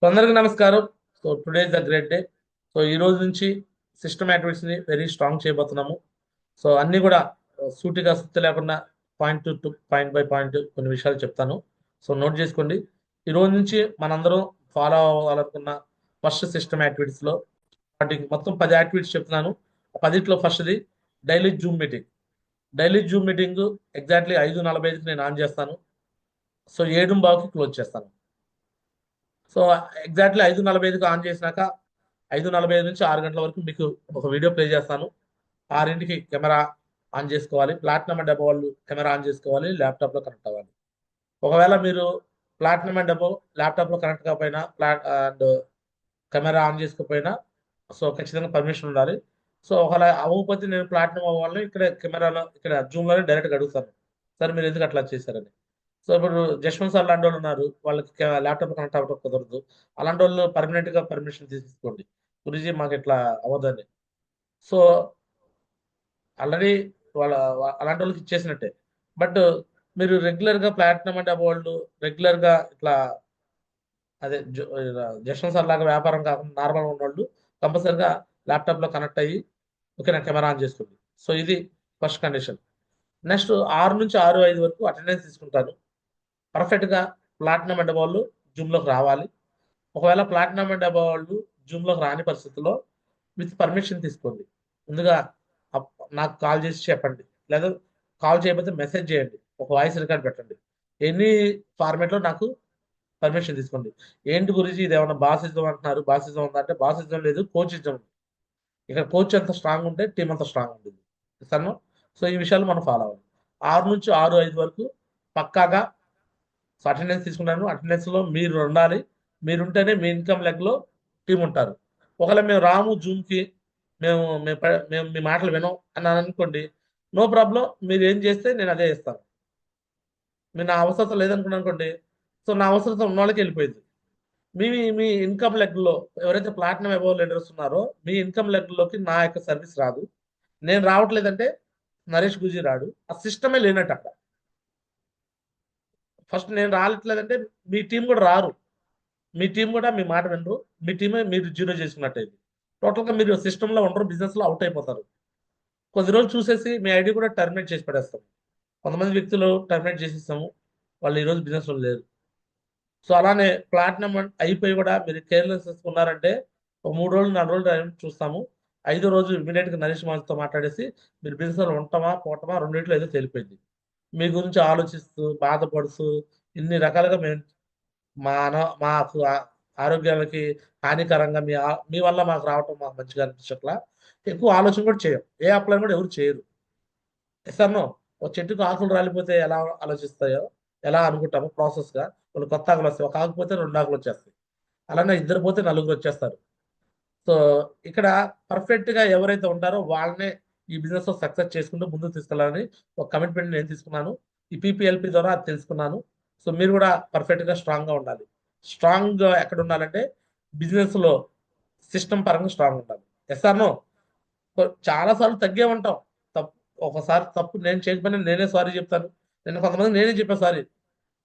అందరికీ నమస్కారం. So today is the great day. So ఈ రోజు నుంచి సిస్టమ్ యాక్టివిటీస్ ని వెరీ స్ట్రాంగ్ చేయబోతున్నాము. సో అన్ని కూడా సూటిగా సుత్తి లేకుండా point to point by point కొన్ని విషయాలు చెప్తాను. సో నోట్ చేసుకోండి. ఈ రోజు నుంచి మనందరం ఫాలో అవ్వాలనుకున్న ఫస్ట్ సిస్టమ్ యాక్టివిటీస్ లో వాటికి మొత్తం 10 యాక్టివిటీస్ చెప్తున్నాను. 10లో ఫస్ట్ది daily Zoom meeting. Daily Zoom meeting exactly 5:45కి నేను ఆన్ చేస్తాను. సో 7:15కి క్లోజ్ చేస్తాను. సో ఎగ్జాక్ట్లీ 5:45కి ఆన్ చేసినాక 5:45 నుంచి 6 గంటల వరకు మీకు ఒక వీడియో ప్లే చేస్తాను. 6కి కెమెరా ఆన్ చేసుకోవాలి. ప్లాటినం అండ్ అబోవ్ వాళ్ళు కెమెరా ఆన్ చేసుకోవాలి. ల్యాప్టాప్లో కనెక్ట్ అవ్వాలి. ఒకవేళ మీరు ప్లాటినం అండ్ అబోవ్ ల్యాప్టాప్లో కనెక్ట్ కాకపోయినా అండ్ కెమెరా ఆన్ చేసుకోకపోయినా సో ఖచ్చితంగా పర్మిషన్ ఉండాలి. సో ఒకవేళ అవ్వకపోతే నేను ప్లాటినం అవ్వాలని ఇక్కడ కెమెరాలో ఇక్కడ జూమ్లోనే డైరెక్ట్గా అడుగుతాను. సార్ మీరు ఎందుకు అట్లా చేశారని. సో ఇప్పుడు జశ్వంత్ సార్ లాంటి వాళ్ళు ఉన్నారు. వాళ్ళకి ల్యాప్టాప్ కనెక్ట్ అవ్వడం కుదరదు. అలాంటి వాళ్ళు పర్మనెంట్గా పర్మిషన్ తీసుకోండి. గురుజీ మాకు ఇట్లా అవ్వదని. సో ఆల్రెడీ అలాంటి వాళ్ళకి ఇచ్చేసినట్టే. బట్ మీరు రెగ్యులర్గా ప్లాటినం అంటే వాళ్ళు రెగ్యులర్గా ఇట్లా అదే జశ్వంత్ సార్ లాగా వ్యాపారం కాకుండా నార్మల్గా ఉన్నవాళ్ళు కంపల్సరిగా ల్యాప్టాప్లో కనెక్ట్ అయ్యి ఓకే నా కెమెరా ఆన్ చేసుకోండి. సో ఇది ఫస్ట్ కండిషన్. నెక్స్ట్ 6 నుంచి 6:05 వరకు అటెండెన్స్ తీసుకుంటాను. పర్ఫెక్ట్గా ప్లాటినం అంటే వాళ్ళు జూమ్లోకి రావాలి. ఒకవేళ ప్లాటినం అంటే వాళ్ళు జూమ్లోకి రాని పరిస్థితుల్లో విత్ పర్మిషన్ తీసుకోండి. ముందుగా నాకు కాల్ చేసి చెప్పండి. లేదా కాల్ చేయకపోతే మెసేజ్ చేయండి. ఒక వాయిస్ రికార్డ్ పెట్టండి. ఎనీ ఫార్మేట్లో నాకు పర్మిషన్ తీసుకోండి. ఏంటి గురించి ఇది ఏమన్నా బాసిజం అంటున్నారు. బాసిజం ఉందా అంటే బాసిజం లేదు, కోచిజం ఉంది. ఇక్కడ కోచ్ ఎంత స్ట్రాంగ్ ఉంటే టీం అంత స్ట్రాంగ్ ఉంటుంది. సరేనా? సో ఈ విషయాలు మనం ఫాలో అవ్వాలి. 6 నుంచి 6:05 వరకు పక్కాగా సో అటెండెన్స్ తీసుకున్నాను. అటెండెన్స్లో మీరు ఉండాలి. మీరుంటేనే మీ ఇన్కమ్ లెగ్లో టీం ఉంటారు. ఒకవేళ మేము రాము జూమ్కి మేము మీ మాటలు వినం అని అనుకోండి, నో ప్రాబ్లం. మీరు ఏం చేస్తే నేను అదే చేస్తాను. మీరు నా అవసరం లేదనుకున్నాను అనుకోండి, సో నా అవసరం ఉన్న వాళ్ళకి వెళ్ళిపోయింది. మీ మీ ఇన్కమ్ లెగ్లో ఎవరైతే ప్లాటినం అబోవ్ లీడర్స్ ఉన్నారో మీ ఇన్కమ్ లెగ్లోకి నా యొక్క సర్వీస్ రాదు. నేను రావట్లేదంటే నరేష్ గుజీ రాడు. ఆ సిస్టమే లేనట్టు అక్కడ. ఫస్ట్ నేను రావట్లేదంటే మీ టీం కూడా రారు. మీ టీం కూడా మీ మాట వినరు. మీ టీమే మీరు జీరో చేసుకున్నట్టయింది. టోటల్గా మీరు సిస్టంలో ఉండరు, బిజినెస్లో అవుట్ అయిపోతారు. కొద్ది రోజులు చూసేసి మీ ఐడి కూడా టర్మినేట్ చేసి పడేస్తాం. కొంతమంది వ్యక్తులు టర్మినేట్ చేసేస్తాము. వాళ్ళు ఈరోజు బిజినెస్లో లేరు. సో అలానే ప్లాటినం అయిపోయి కూడా మీరు కేర్లెస్ ఉన్నారంటే ఒక 3 రోజులు 4 రోజులు టైం చూస్తాము. 5వ రోజు ఇమీడియట్గా నరేష్ మాస్తో మాట్లాడేసి మీరు బిజినెస్లో ఉంటామా పోవటమా రెండింటిలో ఏదో తెలిపోయింది. మీ గురించి ఆలోచిస్తూ బాధపడుతూ ఇన్ని రకాలుగా మేము మాకు ఆరోగ్యాలకి హానికరంగా మీ వల్ల మాకు రావటం మాకు మంచిగా అనిపించట్లా. ఎక్కువ ఆలోచన కూడా చేయం. ఏ అప్లై కూడా ఎవరు చేయరు. ఎస్ఆర్నో ఒక చెట్టుకు ఆకులు రాలిపోతే ఎలా ఆలోచిస్తాయో ఎలా అనుకుంటామో ప్రాసెస్గా వాళ్ళు కొత్త ఆకులు వస్తాయి. ఒక ఆకు పోతే 2 ఆకులు వచ్చేస్తాయి. అలానే ఇద్దరు పోతే 4 వచ్చేస్తారు. సో ఇక్కడ పర్ఫెక్ట్గా ఎవరైతే ఉంటారో వాళ్ళనే ఈ బిజినెస్ లో సక్సెస్ చేసుకుంటూ ముందుకు తీసుకెళ్ళాలని ఒక కమిట్మెంట్ నేను తీసుకున్నాను. ఈ పీపీఎల్పి ద్వారా అది తెలుసుకున్నాను. సో మీరు కూడా పర్ఫెక్ట్గా స్ట్రాంగ్గా ఉండాలి. స్ట్రాంగ్ ఎక్కడ ఉండాలంటే బిజినెస్ లో సిస్టమ్ పరంగా స్ట్రాంగ్ ఉండాలి. ఎస్ఆర్నో చాలా సార్లు తగ్గే ఉంటాం. తప్పు ఒకసారి తప్పు నేను చేయకపోయినా నేనే సారీ చెప్తాను. నేను కొంతమంది నేనే చెప్పాను సారీ.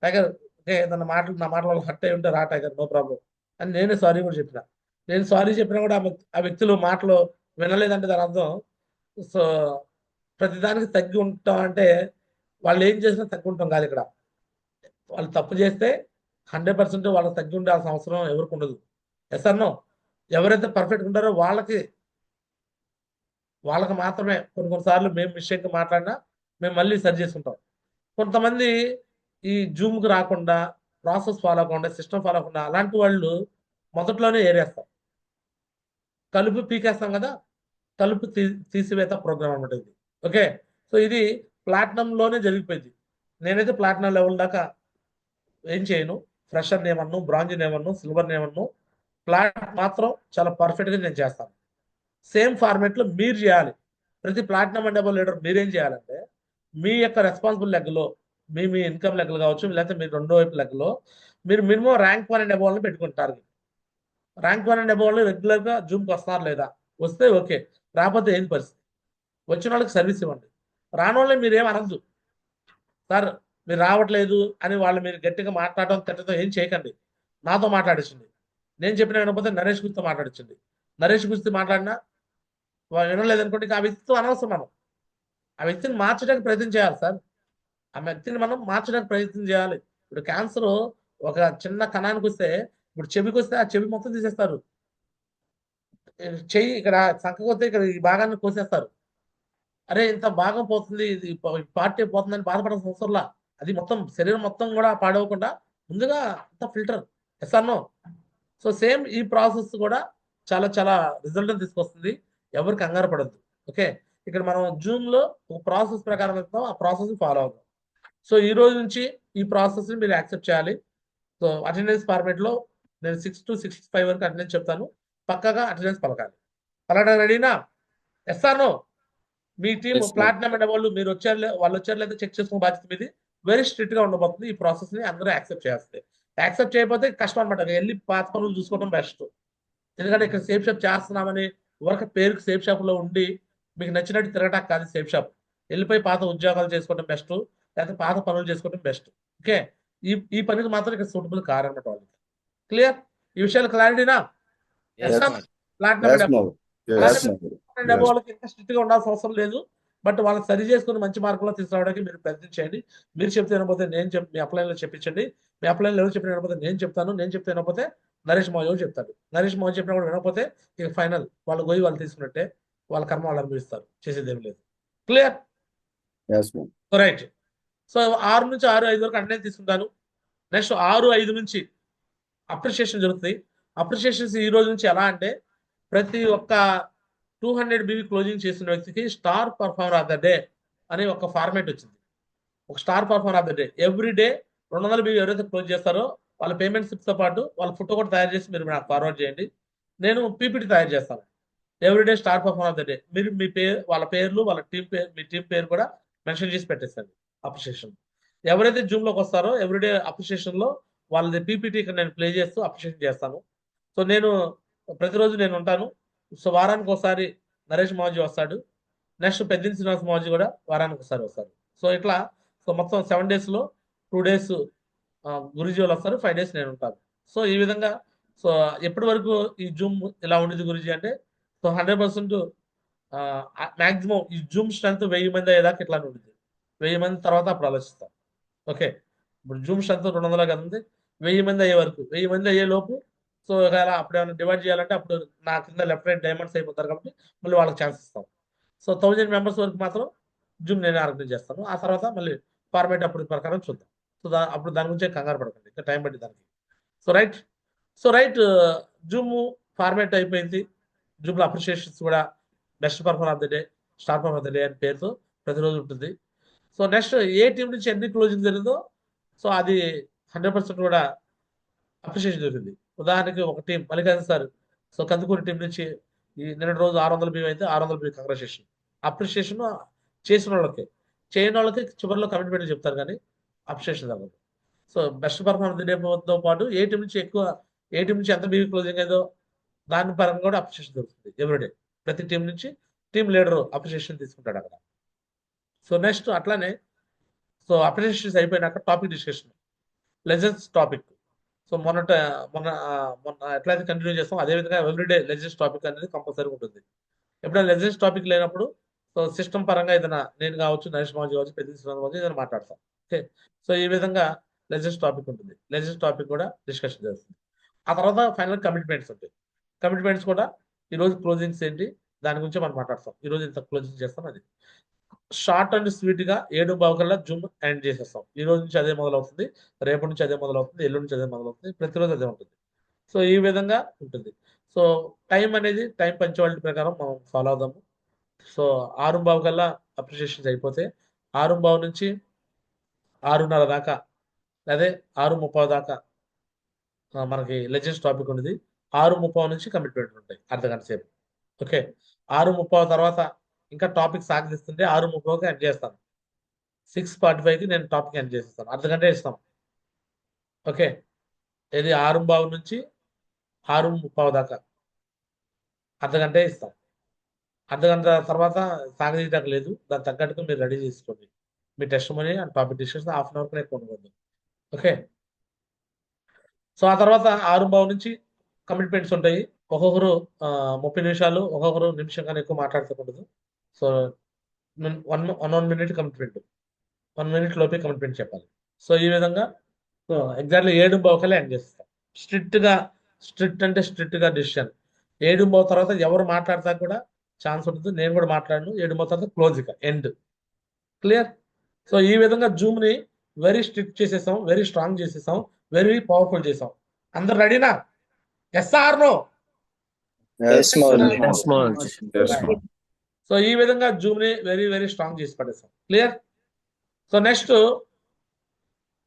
టైగర్ ఓకే ఏదన్నా మాటలు నా మాటల వల్ల హర్ట్ అయి ఉంటే రా టైగర్ నో ప్రాబ్లం అని నేనే సారీ కూడా చెప్పిన. నేను సారీ చెప్పినా కూడా ఆ వ్యక్తులు మాటలు వినలేదంటే దాని అర్థం సో ప్రతిదానికి తగ్గి ఉంటాం అంటే వాళ్ళు ఏం చేసినా తగ్గి ఉంటాం కాదు ఇక్కడ. వాళ్ళు తప్పు చేస్తే 100% వాళ్ళకి తగ్గి ఉండాల్సిన అవసరం ఎవరికి ఉండదు. ఎస్ అన్నో ఎవరైతే పర్ఫెక్ట్ ఉంటారో వాళ్ళకి మాత్రమే కొన్నిసార్లు మేము మిస్టేక్ మాట్లాడినా మేము మళ్ళీ సరి చేసుకుంటాం. కొంతమంది ఈ జూమ్కి రాకుండా ప్రాసెస్ ఫాలో అవ్వకుండా సిస్టమ్ ఫాలో అవ్వకుండా అలాంటి వాళ్ళు మొదట్లోనే ఏరేస్తాం. కలుపు పీకేస్తాం కదా, కలుపు తీసివేత ప్రోగ్రామ్ అనమాట ఇది. ఓకే. సో ఇది ప్లాటినంలోనే జరిగిపోయింది. నేనైతే ప్లాటినం లెవెల్ దాకా ఏం చేయను. ఫ్రెషర్ నేమన్ను, బ్రాంజ్ నేమన్ను, సిల్వర్ నేమన్ను, ప్లాట్ మాత్రం చాలా పర్ఫెక్ట్గా నేను చేస్తాను. సేమ్ ఫార్మేట్లో మీరు చేయాలి. ప్రతి ప్లాటినం అండ్ డబుల్ లీడర్ మీరేం చేయాలంటే మీ యొక్క రెస్పాన్సిబుల్ లెగ్లో మీ మీ ఇన్కమ్ లెక్కలు కావచ్చు లేకపోతే మీరు రెండో వైపు లెక్కలో మీరు మినిమం ర్యాంక్ 1 అండ్ అబోవ్ని పెట్టుకుంటారు. ర్యాంక్ 1 అండ్ అబోవ్ని రెగ్యులర్గా జూమ్కి వస్తున్నారు లేదా, వస్తే ఓకే, రాకపోతే ఏంది పరిస్థితి. వచ్చిన వాళ్ళకి సర్వీస్ ఇవ్వండి. రాని వాళ్ళని మీరు ఏం అనద్దు. సార్ మీరు రావట్లేదు అని వాళ్ళు మీరు గట్టిగా మాట్లాడడం తిట్టడం ఏం చేయకండి. నాతో మాట్లాడేసింది. నేను చెప్పిన వినకపోతే నరేష్ గురితో మాట్లాడొచ్చండి. నరేష్ గురించి మాట్లాడినా వినలేదనుకోండి, ఆ వ్యక్తితో అనవసరం మనం. ఆ వ్యక్తిని మార్చడానికి ప్రయత్నం చేయాలి సార్. ఆ వ్యక్తిని మనం మార్చడానికి ప్రయత్నం చేయాలి. ఇప్పుడు క్యాన్సర్ ఒక చిన్న కణానికి వస్తే, ఇప్పుడు చెవికి వస్తే ఆ చెవి మొత్తం తీసేస్తారు. చెయ్యి ఇక్కడ సంకకొస్తే ఇక్కడ ఈ భాగాన్ని కోసేస్తారు. అరే ఇంత భాగం పోతుంది, ఇది పార్టీ పోతుందని బాధపడాల్సిన అవసరంలా. అది మొత్తం శరీరం మొత్తం కూడా పాడవకుండా ముందుగా అంత ఫిల్టర్. ఎస్ అన్నో. సో సేమ్ ఈ ప్రాసెస్ కూడా చాలా చాలా రిజల్ట్ తీసుకొస్తుంది. ఎవరు కంగారు పడద్దు. ఓకే, ఇక్కడ మనం జూమ్ లో ఒక ప్రాసెస్ ప్రకారం వెళ్తాం, ఆ ప్రాసెస్ ఫాలో అవుతాం. సో ఈ రోజు నుంచి ఈ ప్రాసెస్ ని మీరు యాక్సెప్ట్ చేయాలి. సో అటెండెన్స్ ఫార్మేట్ లో నేను 6 to 6:5 వరకు అటెండెన్స్ చెప్తాను. పక్కగా అటెండెన్స్ పలకాలి. పలకడానికి రెడీనా? Yes or no? మీ టీం Yes, ma'am. ప్లాటినం అనే వాళ్ళు మీరు వచ్చారు వాళ్ళు వచ్చారు లేదా చెక్ చేసుకునే బాధ్యత మీది. వెరీ స్ట్రిక్ట్ గా ఉండబోతుంది. ఈ ప్రాసెస్ ని అందరూ యాక్సెప్ట్ చేస్తే, యాక్సెప్ట్ చేయకపోతే కష్టం అనమాట. వెళ్ళి పాత పనులు చూసుకోవడం బెస్ట్. ఎందుకంటే ఇక్కడ సేఫ్ షాప్ చేస్తున్నామని ఊరక పేరుకి సేఫ్ షాప్ లో ఉండి మీకు నచ్చినట్టు తిరగటానికి కాదు సేఫ్ షాప్. వెళ్ళిపోయి పాత ఉద్యోగాలు చేసుకోవడం బెస్ట్, లేకపోతే పాత పనులు చేసుకోవడం బెస్ట్. ఓకే, ఈ ఈ పనికి మాత్రం ఇక్కడ సూటబుల్ కారన్నమాట వాళ్ళకి. క్లియర్? ఈ విషయాలు క్లారిటీనా? Yes, yes ma'am. Platinum Yes, ma'am. Yes, ma'am. డబ్బు Yes. వాళ్ళకి ఇంకా స్ట్రిక్ట్ గా ఉండాల్సిన అవసరం లేదు. బట్ వాళ్ళకి సరి చేసుకుని మంచి మార్కుల్లో తీసుకురావడానికి మీరు ప్రయత్నం చేయండి. మీరు చెప్తే వినకపోతే మీ అప్లైన్ లో చెప్పించండి. మీ అప్లైన్ లో ఎవరు చెప్పిన వినకపోతే నేను చెప్తాను. నేను చెప్తే వినకపోతే నరేష్ మోజీ చెప్తాడు. నరేష్ మోజీ చెప్పినా కూడా వినకపోతే ఇక ఫైనల్ వాళ్ళు గోయి వాళ్ళు తీసుకున్నట్టే. వాళ్ళ కర్మ వాళ్ళు అనుభవిస్తారు. చేసేది ఏం లేదు. Clear? Yes, ma'am. Right. So 6 నుంచి 6:05 వరకు అటెండెన్స్ తీసుకుంటాను. నెక్స్ట్ 6:05 నుంచి అప్రిషియేషన్ జరుగుతుంది. అప్రిషియేషన్స్ ఈ రోజు నుంచి ఎలా అంటే, ప్రతి ఒక్క 200 BV క్లోజింగ్ చేసిన వ్యక్తికి star performer of the day అనే ఒక ఫార్మేట్ వచ్చింది. ఒక star performer of the day every day 200 BV ఎవరైతే క్లోజ్ చేస్తారో వాళ్ళ పేమెంట్ స్లిప్స్ తో పాటు వాళ్ళ ఫోటో కూడా తయారు చేసి మీరు నాకు ఫార్వర్డ్ చేయండి. నేను పీపీటీ తయారు చేస్తాను. Everyday star performer of the day. మీరు మీ పేరు, వాళ్ళ పేర్లు, వాళ్ళ టీం పేరు, మీ టీం పేరు కూడా మెన్షన్ చేసి పెట్టేసండి అప్రిషియేషన్. ఎవరైతే జూమ్ లోకి వస్తారో ఎవ్రీడే అప్రిషియేషన్ లో వాళ్ళది పీపీటీ ఇక్కడ నేను ప్లే చేస్తూ అప్రిషియేషన్ చేస్తాను. సో నేను ప్రతిరోజు నేను ఉంటాను. సో వారానికి ఒకసారి నరేష్ మోజీ వస్తాడు. నెక్స్ట్ పెద్దిన శ్రీనివాస్ మోజీ కూడా వారానికి ఒకసారి వస్తారు. సో ఇట్లా సో మొత్తం 7 days లో 2 days గురుజీ వాళ్ళు వస్తారు, 5 days నేను ఉంటాను. సో ఈ విధంగా సో ఎప్పటి వరకు ఈ జూమ్ ఇలా ఉండేది గురుజీ అంటే, సో 100% మాక్సిమం ఈ జూమ్ స్ట్రెంత్ 1000 మంది అయ్యేదాకా ఇట్లా ఉంటుంది. 1000 మంది తర్వాత అప్పుడు ఆలోచిస్తాం. ఓకే, ఇప్పుడు జూమ్ స్ట్రెంత్ 200 కదా ఉంది. 1000 మంది అయ్యే వరకు, 1000 మంది అయ్యే లోపు సో ఒకవేళ అప్పుడు ఏమైనా డివైడ్ చేయాలంటే అప్పుడు నా కింద లెఫ్ట్ రైట్ డైమండ్స్ అయిపోతారు కాబట్టి మళ్ళీ వాళ్ళకి ఛాన్స్ ఇస్తాం. సో 1000 మెంబర్స్ వరకు మాత్రం జూమ్ నేనే ఆర్గనైజ్ చేస్తాను. ఆ తర్వాత మళ్ళీ ఫార్మేట్ అప్పుడు ప్రకారం చూద్దాం. సో అప్పుడు దాని గురించి కంగారు పడకండి, ఇంకా టైం పట్టి దానికి. So right. So right, Zoom format అయిపోయింది. జూమ్లో అప్రిషియేషన్స్ కూడా best performer of the day, star performer of the day అని పేరుతో ప్రతిరోజు ఉంటుంది. సో నెక్స్ట్ ఏ టీం నుంచి ఎన్ని క్లోజింగ్ జరిగిందో సో అది 100% కూడా అప్రిషియేషన్ జరిగింది. ఉదాహరణకి ఒక team Mallikarjuna sir, so Kandukuri team నుంచి ఈ నిన్నటి రోజు 600 BV అయితే 600 BV కంగ్రాచులేషన్. అప్రిషియేషన్ చేసిన వాళ్ళకి, చేయని వాళ్ళకి చివరిలో కమిట్మెంట్ చెప్తారు కానీ అప్రిషియేషన్ అవ్వదు. సో బెస్ట్ పర్ఫార్మెన్స్ తో పాటు ఏ టీం నుంచి ఎక్కువ, ఏ టీం నుంచి ఎంత బీవీ క్లోజింగ్ అయిందో దాని పరంగా కూడా అప్రిషియేషన్ దొరుకుతుంది ఎవ్రీడే. ప్రతి టీం నుంచి టీం లీడర్ అప్రిషియేషన్ తీసుకుంటాడు అక్కడ. సో నెక్స్ట్ అట్లానే సో అప్రిషియేషన్స్ అయిపోయినాక topic discussion, legends topic. So మొన్న మొన్న ఎట్లయితే కంటిన్యూ చేస్తాం అదే విధంగా ఎవ్రీడే లెజెండ్స్ టాపిక్ అనేది కంపల్సరీ ఉంటుంది. ఎప్పుడైనా లెజెండ్స్ టాపిక్ లేనప్పుడు సో సిస్టమ్ పరంగా ఏదైనా నేను కావచ్చు, నరేష్ మోజీ కావచ్చు, పెద్ద కావచ్చు, ఏదైనా మాట్లాడతాం. ఓకే, సో ఈ విధంగా లెజెండ్స్ టాపిక్ ఉంటుంది. లెజెండ్స్ టాపిక్ కూడా డిస్కషన్ చేస్తుంది. ఆ తర్వాత ఫైనల్ కమిట్మెంట్స్ ఉంటాయి. కమిట్మెంట్స్ కూడా ఈరోజు క్లోజింగ్స్ ఏంటి దాని గురించి మనం మాట్లాడతాం. ఈరోజు ఇంత క్లోజింగ్ చేస్తాం. అది షార్ట్ అండ్ స్వీట్ గా 7:15 కల్లా జూమ్ ఎండ్ చేసేస్తాం. ఈ రోజు నుంచి అదే మొదలవుతుంది, రేపటి నుంచి అదే మొదలవుతుంది, ఎల్లుండి నుంచి అదే మొదలవుతుంది, ప్రతిరోజు అదే ఉంటుంది. సో ఈ విధంగా ఉంటుంది. సో టైం అనేది టైం పంచువాలిటీ ప్రకారం మనం ఫాలో అవుదాము. సో 6:15 కల్లా అప్రిషియేషన్స్ అయిపోతే 6:15 నుంచి 6:30 దాకా, అదే 6:30 దాకా మనకి లెజెండ్స్ టాపిక్ ఉంది. 6:30 నుంచి కమిట్మెంట్ ఉంటాయి అర్ధగంట సేపు. ఓకే, 6:30 తర్వాత ఇంకా టాపిక్ సాగదీస్తుంటే 6:30కి ఎండ్ చేస్తాను. 6:45కి నేను టాపిక్ ఎండ్ చేసేస్తాను. అర్ధగంట ఇస్తాం. ఓకే, ఇది 6:15 నుంచి 6:30 దాకా అర్ధగంటే ఇస్తాం. అర్ధగంట తర్వాత సాగదీయడానికి లేదు. దాని తగ్గట్టుగా మీరు రెడీ చేసుకోండి. మీ test money and topic discussion 1/2 hour ఎక్కువ ఉండకూడదు. ఓకే, సో ఆ తర్వాత 6:15 నుంచి కమిట్మెంట్స్ ఉంటాయి. ఒక్కొక్కరు 30 నిమిషాలు, ఒక్కొక్కరు నిమిషం కన్నా ఎక్కువ మాట్లాడకూడదు. సో 1 మినిట్ కమిట్మెంట్, 1 మినిట్ లోపే కమిట్మెంట్ చెప్పాలి. సో ఈ విధంగా సో ఎగ్జాక్ట్లీ 7:15 ఎండ్ చేస్తాం. స్ట్రిక్ట్ అంటే స్ట్రిక్ట్ గా డిసిషన్. 7:15 తర్వాత ఎవరు మాట్లాడతా కూడా ఛాన్స్ ఉంటుంది. నేను కూడా మాట్లాడను. 7:15 తర్వాత క్లోజ్ ఇక ఎండ్. క్లియర్. సో ఈ విధంగా జూమ్ ని వెరీ స్ట్రిక్ట్ చేసేసాం, వెరీ స్ట్రాంగ్ చేసేసాం, వెరీ పవర్ఫుల్ చేసాం. అందరు రెడీనా? Yes or no? Yes, Maulvi. Yes, Maulvi. Yes, Maulvi. So ఈ విధంగా జూమ్ ని వెరీ వెరీ స్ట్రాంగ్ చేసి పడేసాం. క్లియర్. సో నెక్స్ట్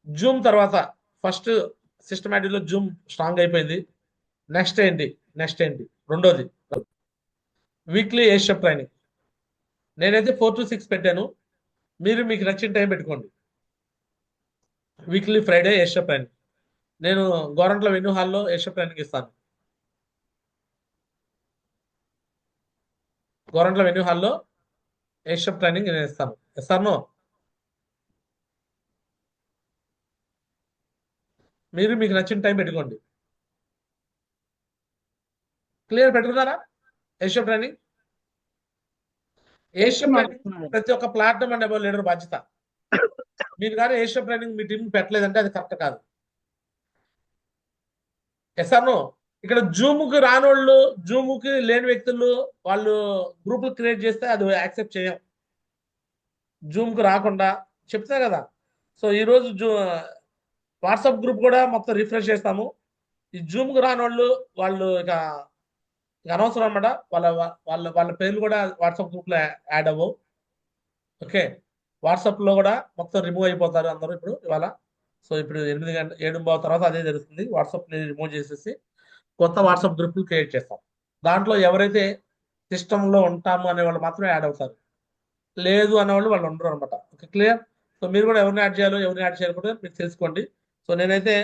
జూమ్ తర్వాత ఫస్ట్ సిస్టమేటిక్ లో జూమ్ స్ట్రాంగ్ అయిపోయింది. నెక్స్ట్ ఏంటి రెండోది వీక్లీ ఏషియప్ ట్రైనింగ్. నేనైతే 4 to 6 పెట్టాను. మీరు మీకు నచ్చిన టైం పెట్టుకోండి. వీక్లీ ఫ్రైడే ఏషియప్ ట్రైనింగ్. నేను గోరంట్ల వెన్యూ హాల్లో ఏషియప్ ట్రైనింగ్ ఇస్తాను. గోరంట్ల వెన్యూ హాల్లో ఏషియప్ ట్రైనింగ్ నేను ఇస్తాను. ఇస్తాను. మీరు మీకు నచ్చిన టైం పెట్టుకోండి. క్లియర్. పెట్టుకున్నారా? ఏషియప్ ట్రైనింగ్ ప్రతి ఒక్క ప్లాట్ఫామ్ అండ్ అబౌవ్ లీడర్ బాధ్యత. మీరు కానీ ఏషియప్ ట్రైనింగ్ మీ టీం పెట్టలేదంటే అది కరెక్ట్ కాదు. ఎస్ఆర్నో. ఇక్కడ జూమ్కి రానోళ్ళు, జూమ్కి లేని వ్యక్తులు వాళ్ళు గ్రూపులు క్రియేట్ చేస్తే అది యాక్సెప్ట్ చేయం. జూమ్కి రాకుండా చెప్తా కదా. సో ఈరోజు వాట్సాప్ గ్రూప్ కూడా మొత్తం రిఫ్రెష్ చేస్తాము. ఈ జూమ్కి రానోళ్ళు వాళ్ళు ఇక అనవసరం అనమాట. వాళ్ళ పేర్లు కూడా వాట్సాప్ గ్రూప్లో యాడ్ అవ్వవు. ఓకే. వాట్సాప్లో కూడా మొత్తం రిమూవ్ అయిపోతారు అందరూ ఇప్పుడు ఇవాళ. సో ఇప్పుడు 7:15 తర్వాత అదే జరుగుతుంది. వాట్సాప్ని రిమూవ్ చేసేసి కొత్త వాట్సాప్ గ్రూప్లు క్రియేట్ చేస్తాం. దాంట్లో ఎవరైతే సిస్టంలో ఉంటాము అనే వాళ్ళు మాత్రమే యాడ్ అవుతారు. లేదు అనేవాళ్ళు వాళ్ళు ఉండరు అనమాట. ఓకే. క్లియర్. సో మీరు కూడా ఎవరిని యాడ్ చేయాలో ఎవరిని యాడ్ చేయాలో కూడా మీరు తెలుసుకోండి. సో నేనైతే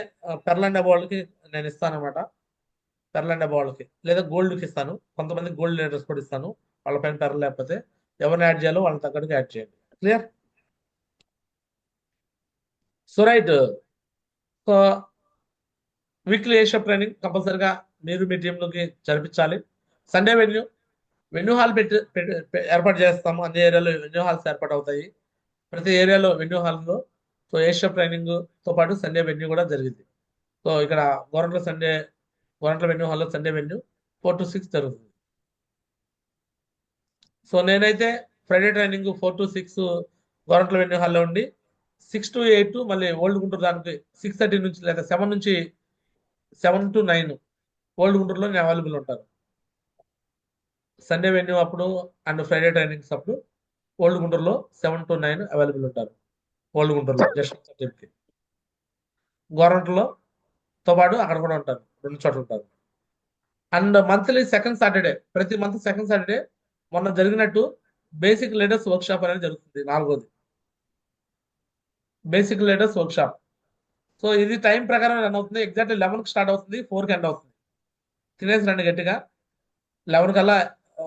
పెర్లండ్ అబౌల్కి నేను ఇస్తాను అనమాట. పెర్లండ్ అబౌల్కి లేదా గోల్డ్కి ఇస్తాను. కొంతమంది గోల్డ్ లీడర్స్ కూడా ఇస్తాను. వాళ్ళ పైన పెర్ల లేకపోతే ఎవరిని యాడ్ చేయాలో వాళ్ళని తగ్గట్టుగా యాడ్ చేయండి. Clear. So right. So weekly ఏషియప్ ట్రైనింగ్ కంపల్సరిగా మీరు మీ టీంలోకి జరిపించాలి. సండే వెన్యూ హాల్ ఏర్పాటు చేస్తాము. అన్ని ఏరియాలో వెన్యూ హాల్స్ ఏర్పాటు అవుతాయి. ప్రతి ఏరియాలో వెన్యూ హాల్లో సో ఏషియప్ ట్రైనింగ్తో పాటు సండే వెన్యూ కూడా జరిగింది. సో ఇక్కడ గోరంట్ల వెన్యూ హాల్లో సండే వెన్యూ 4 to 6 జరుగుతుంది. సో నేనైతే Friday training 4 to 6 Gorantla venue హాల్లో ఉండి 6 to 8 మళ్ళీ ఓల్డ్ గుంటూరు దానికి 6:30 నుంచి లేదా 7 to 9 ఓల్డ్ గుంటూరులో నేను అవైలబుల్ ఉంటాను. సండే వెన్యూ అప్పుడు అండ్ ఫ్రైడే ట్రైనింగ్స్ అప్పుడు ఓల్డ్ గుంటూరులో 7 to 9 అవైలబుల్ ఉంటారు. ఓల్డ్ గుంటూరులో జస్ట్ టీంకి. గోరంట్లతో పాటు అక్కడ కూడా ఉంటారు. 2 చోట్ల ఉంటారు. అండ్ మంత్లీ సెకండ్ సాటర్డే, ప్రతి మంత్ సెకండ్ సాటర్డే మొన్న జరిగినట్టు బేసిక్ లీడర్స్ వర్క్షాప్ అనేది జరుగుతుంది. 4వది బేసిక్ లీడర్స్ వర్క్షాప్. సో ఇది టైం ప్రకారం రన్ అవుతుంది. ఎగ్జాక్ట్లీ 11కి స్టార్ట్ అవుతుంది, 4కి ఎండ్ అవుతుంది. తినేసి రండి గట్టిగా. 11 కల్లా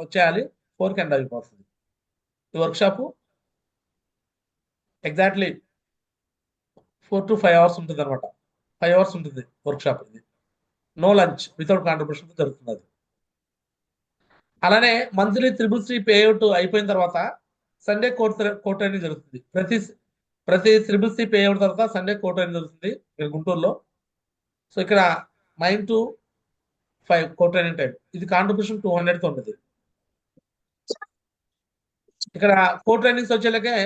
వచ్చేయాలి, 4కి ఎండ్ అయిపోతుంది. ఈ వర్క్షాప్ ఎగ్జాక్ట్లీ 4 to 5 hours ఉంటుంది అనమాట. 5 hours ఉంటుంది వర్క్షాప్. ఇది నో లంచ్, వితౌట్ కాంట్రిబ్యూషన్ జరుగుతుంది అది. అలానే మంత్లీ 333 పేఅవుట్ అయిపోయిన తర్వాత సండే కోర్ట్ ట్రైనింగ్ జరుగుతుంది. ప్రతి 333 పేఅవుట్ తర్వాత సండే కోర్ట్ ట్రైనింగ్ జరుగుతుంది ఇక్కడ గుంటూరులో. సో ఇక్కడ 9 to 5 కోర్ట్ ట్రైనింగ్ టైం. ఇది కాంట్రిబ్యూషన్ 200తో ఉంటుంది. ఇక్కడ కోర్ట్ ట్రైనింగ్స్ వచ్చేలాగే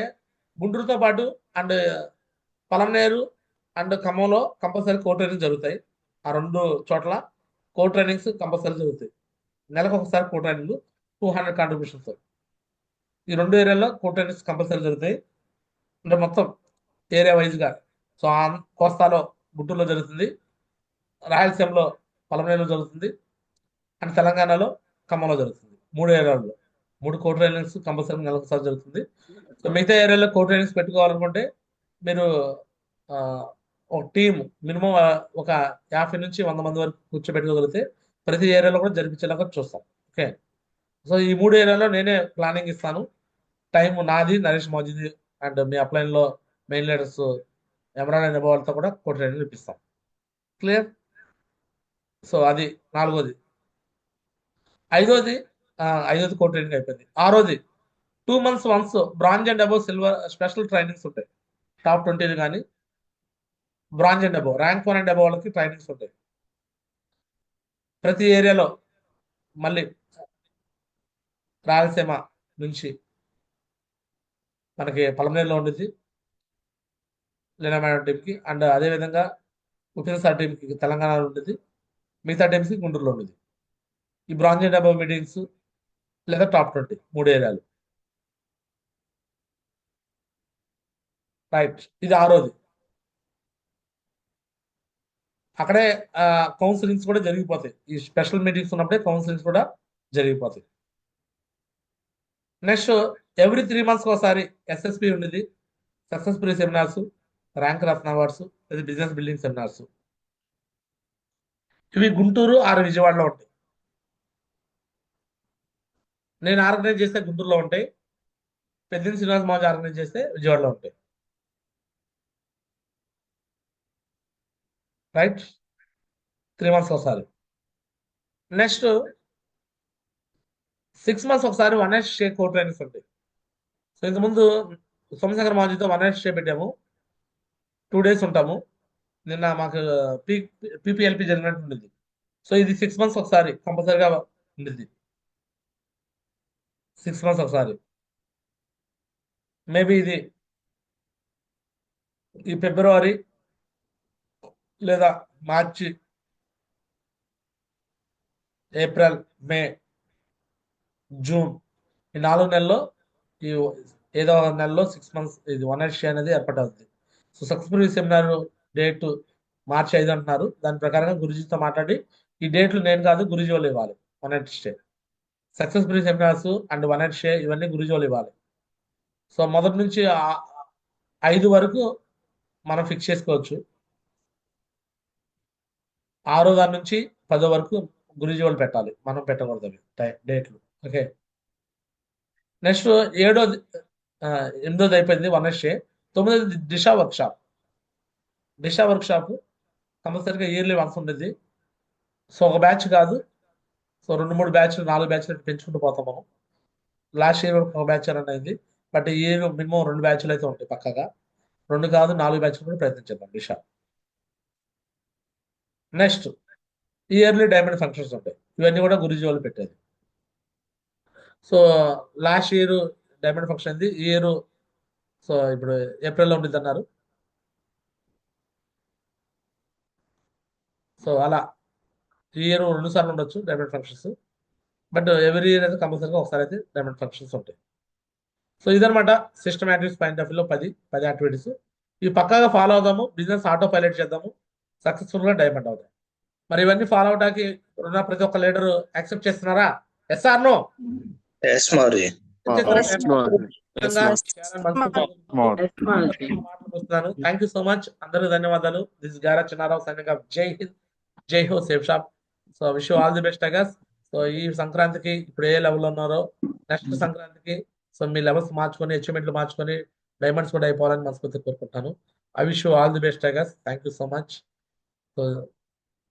గుంటూరుతో పాటు అండ్ పలమనేరు అండ్ ఖమ్మంలో కంపల్సరీ కోర్ట్ ట్రైనింగ్ జరుగుతాయి. ఆ 2 చోట్ల కోర్ట్ ట్రైనింగ్స్ కంపల్సరీ జరుగుతాయి. నెలకు ఒకసారి కోర్ట్ ట్రైనింగ్ 200 కాంట్రిబ్యూషన్తో. ఈ 2 ఏరియాల్లో కోర్ట్ ట్రైనింగ్స్ కంపల్సరీ జరుగుతాయి. అంటే మొత్తం ఏరియా వైజ్గా. సో కోస్తాలో గుంటూరులో జరుగుతుంది, రాయలసీమలో పలమనేరులో జరుగుతుంది, అండ్ తెలంగాణలో ఖమ్మంలో జరుగుతుంది. 3 ఏరియాల్లో 3 కోర్ట్ ట్రైనింగ్స్ కంపల్సరీ నెలకు ఒకసారి జరుగుతుంది. సో మిగతా ఏరియాలో కోర్ట్ ట్రైనింగ్స్ పెట్టుకోవాలనుకుంటే మీరు ఒక టీం మినిమం ఒక 50 నుంచి 100 మంది వరకు కూర్చోబెట్టుకోగలిగితే ప్రతి ఏరియాలో కూడా జరిపించేలాగా చూస్తాం. ఓకే. సో ఈ 3 ఏరియాలో నేనే ప్లానింగ్ ఇస్తాను. టైం నాది, నరేష్ మోజీది అండ్ మీ అప్లైన్లో మెయిన్ లీడర్స్ ఎమరాన్ అనే వాళ్ళతో కూడా కోర్ట్ ట్రైనింగ్ ఇప్పిస్తాం. క్లియర్. సో అది నాలుగోది. ఐదోది ఐదోది కో ట్రైనింగ్ అయిపోయింది. ఆరోది 2 months once bronze and above silver special trainings ఉంటాయి. టాప్ 20 కానీ bronze and above rank 1 and above వాళ్ళకి ట్రైనింగ్స్ ఉంటాయి ప్రతి ఏరియాలో. మళ్ళీ రాయలసీమ నుంచి మనకి పలమనేరులో ఉండేది లీనా మేడం టీంకి, అండ్ అదేవిధంగా ఉపిన సార్ టీంకి తెలంగాణలో ఉండేది, మిగతా టీమ్స్కి గుంటూరులో ఉండేది. ఈ బ్రాంజ్ అండ్ అబౌవ్ మీటింగ్స్ లేదా టాప్ 20 3 ఏరియాలు. రైట్, ఇది ఆరోది. అక్కడే కౌన్సిలింగ్స్ కూడా జరిగిపోతాయి. ఈ స్పెషల్ మీటింగ్స్ ఉన్నప్పుడే కౌన్సిలింగ్స్ కూడా జరిగిపోతాయి. నెక్స్ట్ ఎవ్రీ 3 months ఒకసారి ఎస్ఎస్పి ఉండేది, సక్సెస్ఫుల్ సెమినార్స్, ర్యాంక్ రత్న అవార్డ్స్, ఇది బిజినెస్ బిల్డింగ్ సెమినార్స్. ఇవి గుంటూరు ఆరు విజయవాడలో ఉంటాయి. నేను ఆర్గనైజ్ చేస్తే గుంటూరులో ఉంటాయి, పెద్దిన శ్రీనివాస్ మాజీ ఆర్గనైజ్ చేస్తే విజయవాడలో ఉంటాయి. రైట్, 3 months ఒకసారి. నెక్స్ట్ 6 months ఒకసారి 1 night స్టే కో ట్రైనింగ్స్ ఉంటాయి. సో ఇంతకుముందు సోమశేఖర్ మాజీతో 1 night స్టే పెట్టాము, 2 days ఉంటాము. నిన్న మాకు పీపీఎల్పి జరిగినట్టు ఉండేది. సో ఇది 6 months ఒకసారి కంపల్సరిగా ఉండేది. 6 months ఒకసారి. మేబీ ఇది ఈ ఫిబ్రవరి లేదా మార్చి, ఏప్రిల్, మే, జూన్ ఈ 4 నెలల్లో ఈ ఏదో ఒక నెలలో 6 months ఇది 1 night స్టే అనేది ఏర్పాటవుతుంది. సో సక్సెస్ఫుల్ సెమినార్ డేట్ మార్చి 5 అంటున్నారు. దాని ప్రకారంగా గురుజీతో మాట్లాడి ఈ డేట్లు నేను కాదు గురుజీ వాళ్ళు ఇవ్వాలి. 1 night stay, successful seminars and 1 night stay ఇవన్నీ గురుజీ వాళ్ళు ఇవ్వాలి. సో మొదటి నుంచి 5 వరకు మనం ఫిక్స్ చేసుకోవచ్చు. 6వ దాని నుంచి 10వ వరకు గురుజీ వాళ్ళు పెట్టాలి, మనం పెట్టకూడదు అవి డేట్లు. ఓకే, నెక్స్ట్ 8వ అయిపోయింది 1 night స్టే. 9వ దిశా వర్క్షాప్. దిశా వర్క్షాప్ కంపల్సరీగా ఇయర్లీ వన్స్ ఉండేది. సో ఒక బ్యాచ్ కాదు, సో 2-3 బ్యాచ్లు 4 బ్యాచ్లు పెంచుకుంటూ పోతాం మనం. లాస్ట్ ఇయర్ ఒక బ్యాచ్ రన్ అయింది, బట్ ఈ ఇయర్ మినిమం 2 బ్యాచ్లు అయితే ఉంటాయి పక్కగా. 2 కాదు 4 బ్యాచ్లు కూడా ప్రయత్నించేద్దాం దిశ. నెక్స్ట్ ఇయర్లీ డైమండ్ ఫంక్షన్స్ ఉంటాయి, ఇవన్నీ కూడా గురుజీ వాళ్ళు పెట్టేది. So last year diamond function అయింది, ఈ ఇయర్ సో ఇప్పుడు ఏప్రిల్లో ఉండిద్ది అన్నారు. సో అలా ఈ ఇయర్ 2 సార్లు ఉండొచ్చు diamond functions, but every year అయితే కంపల్సరీగా ఒకసారి అయితే డైమండ్ ఫంక్షన్స్ ఉంటాయి. సో ఇదనమాట సిస్టమాటిక్స్ పాయింట్ ఆఫ్ వ్యూలో 10 యాక్టివిటీస్. ఇవి పక్కాగా ఫాలో అవుదాము, బిజినెస్ ఆటో పైలట్ చేద్దాము, సక్సెస్ఫుల్గా డైమండ్ అవుతాయి. మరి ఇవన్నీ ఫాలో అవడానికి ఉన్న ప్రతి ఒక్క లీడర్ యాక్సెప్ట్ చేస్తున్నారా? Yes or no? ఎస్ మౌరి. థ్యాంక్ యూ సో మచ్, అందరికి ధన్యవాదాలు. దిస్ గారా చిన్నారావు సైనింగ్ ఆఫ్. జై హింద్, జై హో, safe shop. So wish all the best అగస్. సో ఈ సంక్రాంతికి ఇప్పుడు ఏ లెవెల్లో ఉన్నారో నెక్స్ట్ సంక్రాంతికి సో మీ లెవెల్స్ మార్చుకొని అచీవ్మెంట్లు మార్చుకొని డైమండ్స్ కూడా అయిపోవాలని మనస్ఫూర్తి కోరుకుంటాను. I wish all the best అగస్. Thank you so much. So